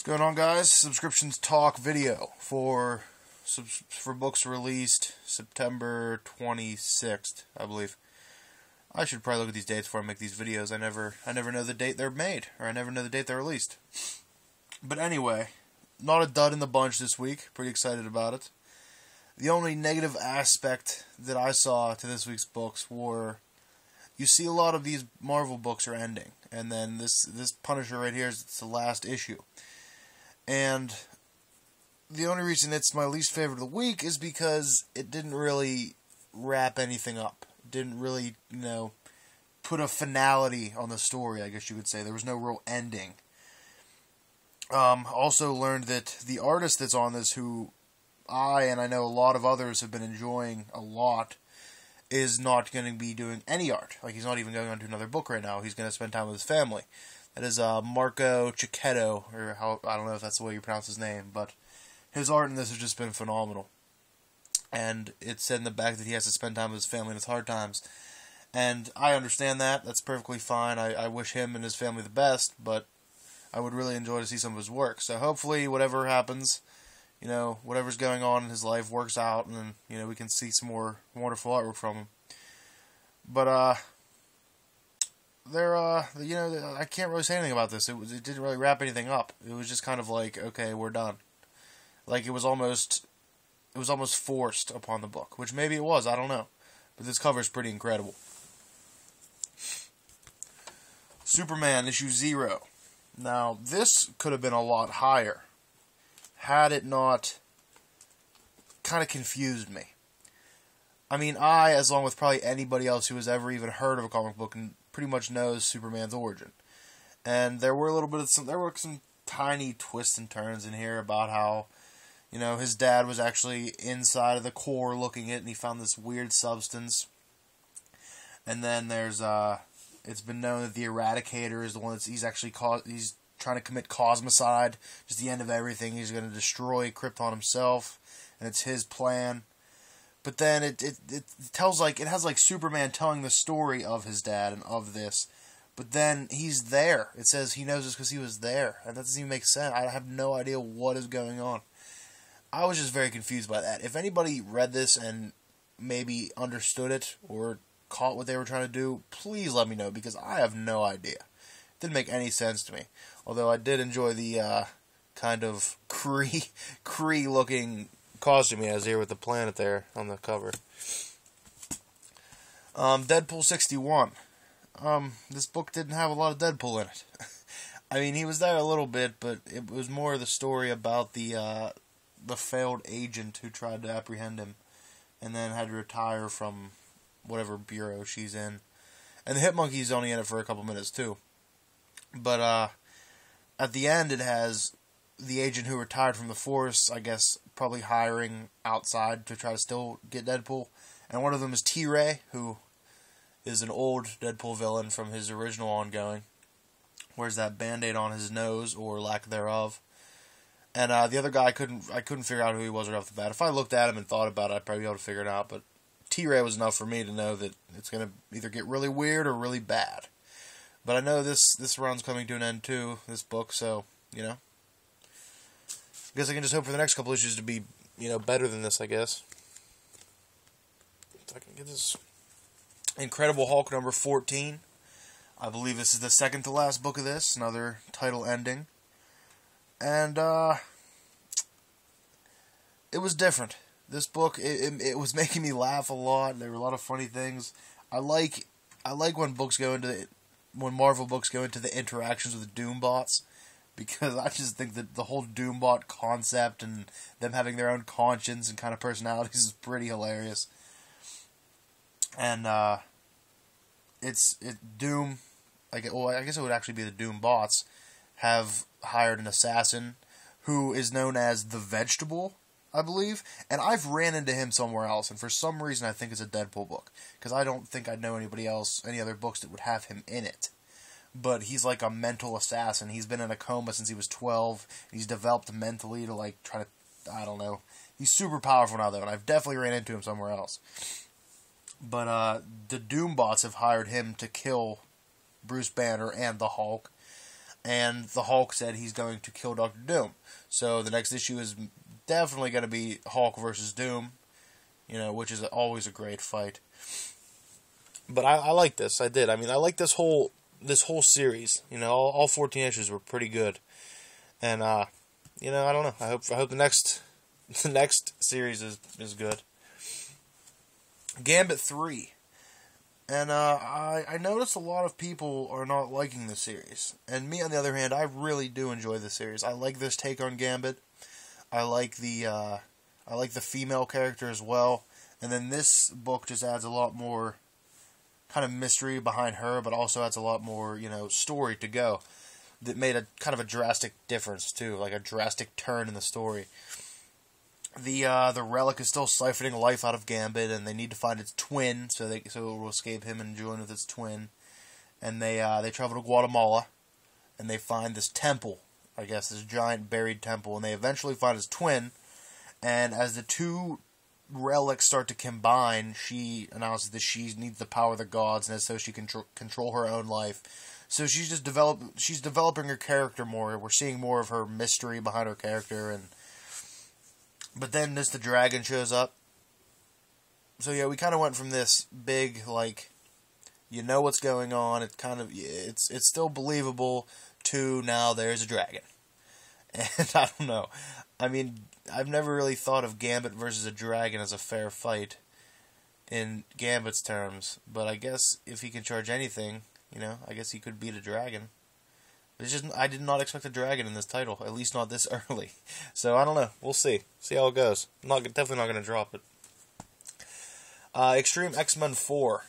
What's going on, guys? Subscriptions talk video for books released September 26th, I believe. I should probably look at these dates before I make these videos. I never know the date they're made, or I never know the date they're released. But anyway, not a dud in the bunch this week. Pretty excited about it. The only negative aspect that I saw to this week's books were, you see a lot of these Marvel books are ending, and then this Punisher right here is the last issue. And the only reason it's my least favorite of the week is because it didn't really wrap anything up. It didn't really, put a finality on the story, I guess you could say. There was no real ending. Also learned that the artist that's on this, who and I know a lot of others have been enjoying a lot, is not going to be doing any art. Like, he's not even going on to another book right now. He's going to spend time with his family. That is Marco Cicchetto, or I don't know if that's the way you pronounce his name, but his art in this has just been phenomenal. And it said in the back that he has to spend time with his family in his hard times. And I understand that. That's perfectly fine. I wish him and his family the best, but I would really enjoy to see some of his work. So hopefully whatever happens, whatever's going on in his life works out, and then, we can see some more wonderful artwork from him. But, I can't really say anything about this. It didn't really wrap anything up. It was just kind of like, okay, we're done. Like, it was almost forced upon the book, which maybe it was, I don't know. But this cover is pretty incredible. Superman, issue 0. Now, this could have been a lot higher, had it not kind of confused me. I mean, as along with probably anybody else who has ever even heard of a comic book and pretty much knows Superman's origin. And there were some tiny twists and turns in here about how, his dad was actually inside of the core looking at it, and he found this weird substance. And then there's, it's been known that the Eradicator is the one he's trying to commit cosmicide. Just the end of everything. He's going to destroy Krypton himself, and it's his plan. But then it has Superman telling the story of his dad and of this. But then he's there. It says he knows this because he was there. And that doesn't even make sense. I have no idea what is going on. I was just very confused by that. If anybody read this and maybe understood it or caught what they were trying to do, please let me know, because I have no idea. It didn't make any sense to me. Although I did enjoy the kind of Kree looking costume he has here with the planet there on the cover. Deadpool 61. This book didn't have a lot of Deadpool in it. I mean, he was there a little bit, but it was more the story about the failed agent who tried to apprehend him and then had to retire from whatever bureau she's in. And the Hitmonkey's only in it for a couple minutes too. But at the end it has the agent who retired from the force, I guess, probably hiring outside to try to still get Deadpool. And one of them is T-Ray, who is an old Deadpool villain from his original ongoing. Wears that Band-Aid on his nose, or lack thereof. And the other guy, I couldn't figure out who he was right off the bat. If I looked at him and thought about it, I'd probably be able to figure it out. But T-Ray was enough for me to know that it's going to either get really weird or really bad. But I know this run's coming to an end too, this book, so, I guess I can just hope for the next couple issues to be, better than this, I guess. If I can get this. Incredible Hulk number 14. I believe this is the second to last book of this, another title ending. And, it was different. This book, it was making me laugh a lot. There were a lot of funny things. I like when Marvel books go into the interactions with the Doombots, because I just think that the whole Doombot concept and them having their own conscience and kind of personalities is pretty hilarious. And Doom, I guess it would actually be the Doombots, have hired an assassin who is known as the Vegetable, I believe, and I've ran into him somewhere else, and for some reason I think it's a Deadpool book, because I don't think I know any other books that would have him in it. But he's like a mental assassin. He's been in a coma since he was 12. He's developed mentally to try to, I don't know. He's super powerful now though, and I've definitely ran into him somewhere else. But the Doombots have hired him to kill Bruce Banner and the Hulk. and the Hulk said he's going to kill Dr. Doom. So the next issue is definitely going to be Hulk versus Doom, which is always a great fight. But I like this. I did. I mean, I like this whole series. All 14 issues were pretty good. And I don't know. I hope the next series is good. Gambit 3. And I noticed a lot of people are not liking the series. And me, on the other hand, I really do enjoy the series. I like this take on Gambit. I like the female character as well. And then this book just adds a lot more kind of mystery behind her, but also adds a lot more, story to go. That made a kind of a drastic difference too, like a drastic turn in the story. The relic is still siphoning life out of Gambit, and they need to find its twin, so it will escape him and join with its twin. And they travel to Guatemala, and they find this temple, I guess, this giant buried temple, and they eventually find his twin. And as the two relics start to combine, she announces that she needs the power of the gods, and so she can control her own life. So she's just developing her character more. We're seeing more of her mystery behind her character, but then the dragon shows up. So yeah, we kind of went from this big, what's going on. It's still believable to now there's a dragon. And I don't know. I mean, I've never really thought of Gambit versus a dragon as a fair fight in Gambit's terms. But I guess if he can charge anything, I guess he could beat a dragon. It's just, I did not expect a dragon in this title, at least not this early. So I don't know. We'll see. See how it goes. Definitely not going to drop it. Extreme X-Men 4.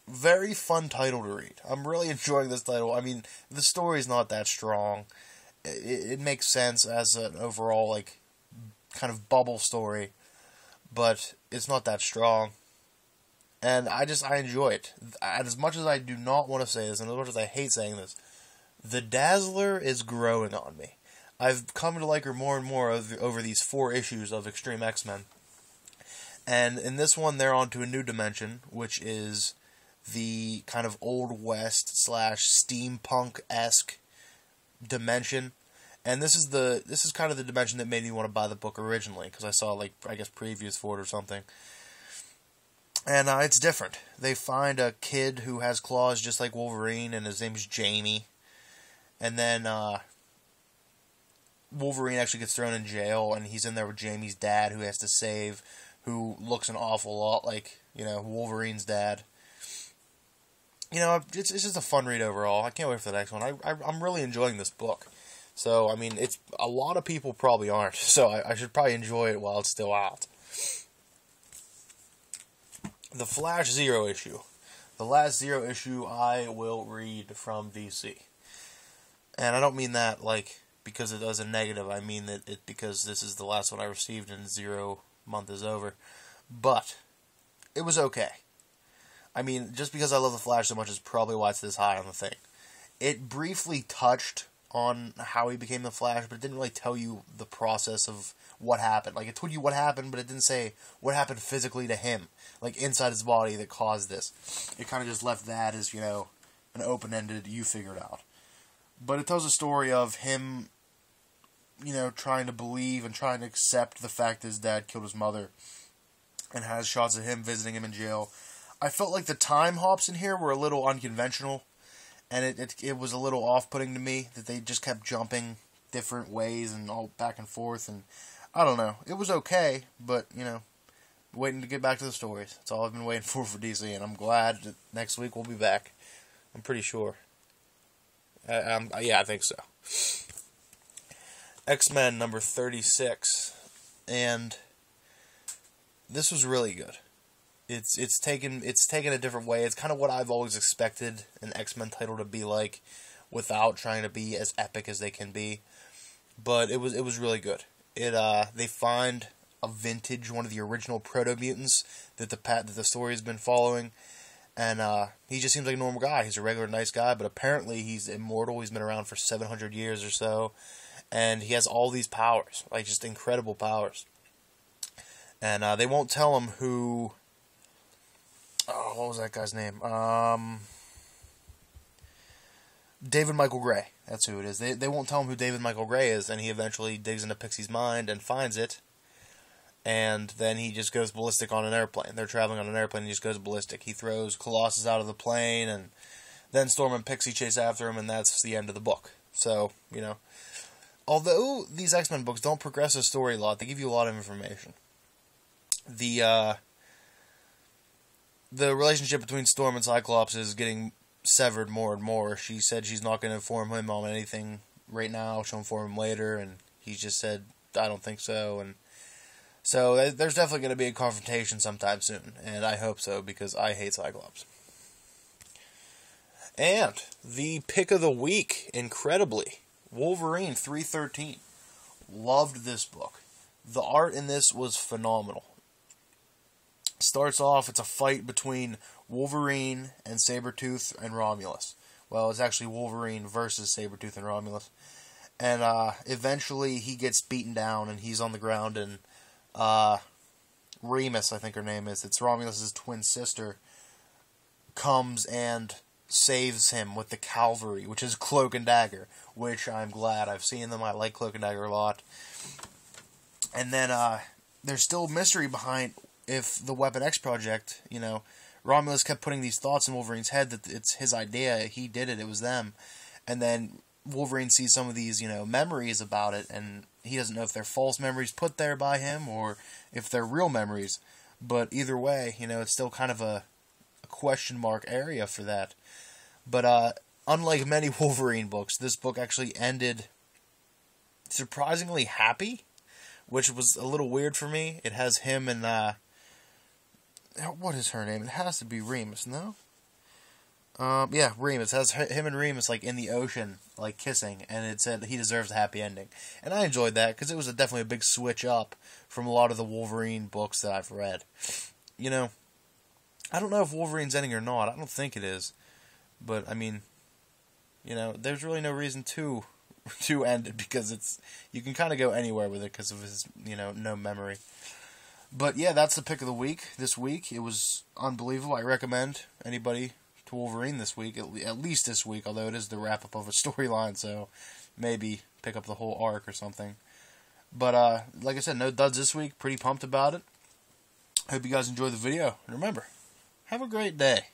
Very fun title to read. I'm really enjoying this title. I mean, the story's not that strong. It makes sense as an overall, kind of bubble story, but it's not that strong. And I enjoy it. And as much as I do not want to say this, and as much as I hate saying this, the Dazzler is growing on me. I've come to like her more and more over these 4 issues of Extreme X-Men. And in this one, they're onto a new dimension, which is the kind of Old West / steampunk-esque dimension. And this is kind of the dimension that made me want to buy the book originally, because I saw, previews for it or something. And it's different. They find a kid who has claws just like Wolverine, and his name's Jamie. And then Wolverine actually gets thrown in jail, and he's in there with Jamie's dad, who has to save, who looks an awful lot like, Wolverine's dad. It's just a fun read overall. I can't wait for the next one. I'm really enjoying this book. So, I mean, it's a lot of people probably aren't, so I should probably enjoy it while it's still out. The Flash Zero issue. The last Zero issue I will read from DC. And I don't mean that, because it does a negative. I mean that because this is the last one I received and Zero month is over. But it was okay. I mean, just because I love The Flash so much is probably why it's this high on the thing. It briefly touched on how he became the Flash, but it didn't really tell you the process of what happened. It told you what happened, but it didn't say what happened physically to him, inside his body that caused this. It kind of just left that as, an open-ended, you figure it out. But it tells a story of him, trying to believe and trying to accept the fact that his dad killed his mother, and has shots of him visiting him in jail. I felt like the time hops in here were a little unconventional, and it was a little off-putting to me that they just kept jumping different ways and all back and forth, and I don't know. It was okay, but, waiting to get back to the stories. That's all I've been waiting for DC, and I'm glad that next week we'll be back. I'm pretty sure. Yeah, I think so. X-Men number 36, and this was really good. It's taken a different way. It's kind of what I've always expected an X-Men title to be like, without trying to be as epic as they can be. But it was really good. They find a vintage, one of the original Proto-Mutants that the story has been following, and he just seems like a normal guy. He's a regular nice guy, but apparently he's immortal. He's been around for 700 years or so, and he has all these powers, just incredible powers. And they won't tell him who. Oh, what was that guy's name? David Michael Gray. That's who it is. They won't tell him who David Michael Gray is, and he eventually digs into Pixie's mind and finds it. And then he just goes ballistic on an airplane. They're traveling on an airplane, and he just goes ballistic. He throws Colossus out of the plane, and then Storm and Pixie chase after him, and that's the end of the book. So, you know, although these X-Men books don't progress the story a lot, they give you a lot of information. The relationship between Storm and Cyclops is getting severed more and more. She said she's not going to inform him on anything right now. She'll inform him later, and he just said, I don't think so, and so there's definitely going to be a confrontation sometime soon, and I hope so, because I hate Cyclops. And the pick of the week, incredibly, Wolverine 313. Loved this book. The art in this was phenomenal. Starts off, it's a fight between Wolverine and Sabretooth and Romulus. Well, it's actually Wolverine versus Sabretooth and Romulus. And eventually he gets beaten down, and he's on the ground, and Remus, I think her name is, it's Romulus's twin sister, comes and saves him with the Calvary, which is Cloak and Dagger, which I'm glad. I've seen them. I like Cloak and Dagger a lot. And then there's still mystery behind if the Weapon X project, you know, Romulus kept putting these thoughts in Wolverine's head that it's his idea, he did it, it was them. And then Wolverine sees some of these, you know, memories about it, and he doesn't know if they're false memories put there by him or if they're real memories. But either way, you know, it's still kind of a question mark area for that. But unlike many Wolverine books, this book actually ended surprisingly happy, which was a little weird for me. It has him and what is her name? It has to be Remus, no? Yeah, Remus. It has him and Remus, like, in the ocean, like, kissing, and it said he deserves a happy ending. And I enjoyed that, because it was definitely a big switch up from a lot of the Wolverine books that I've read. You know, I don't know if Wolverine's ending or not. I don't think it is. But, I mean, you know, there's really no reason to end it, because it's, you can kind of go anywhere with it because of his, you know, no memory. But, yeah, that's the pick of the week this week. It was unbelievable. I recommend anybody to Wolverine this week, at least this week, although it is the wrap-up of a storyline, so maybe pick up the whole arc or something. But, like I said, no duds this week. Pretty pumped about it. Hope you guys enjoyed the video. And remember, have a great day.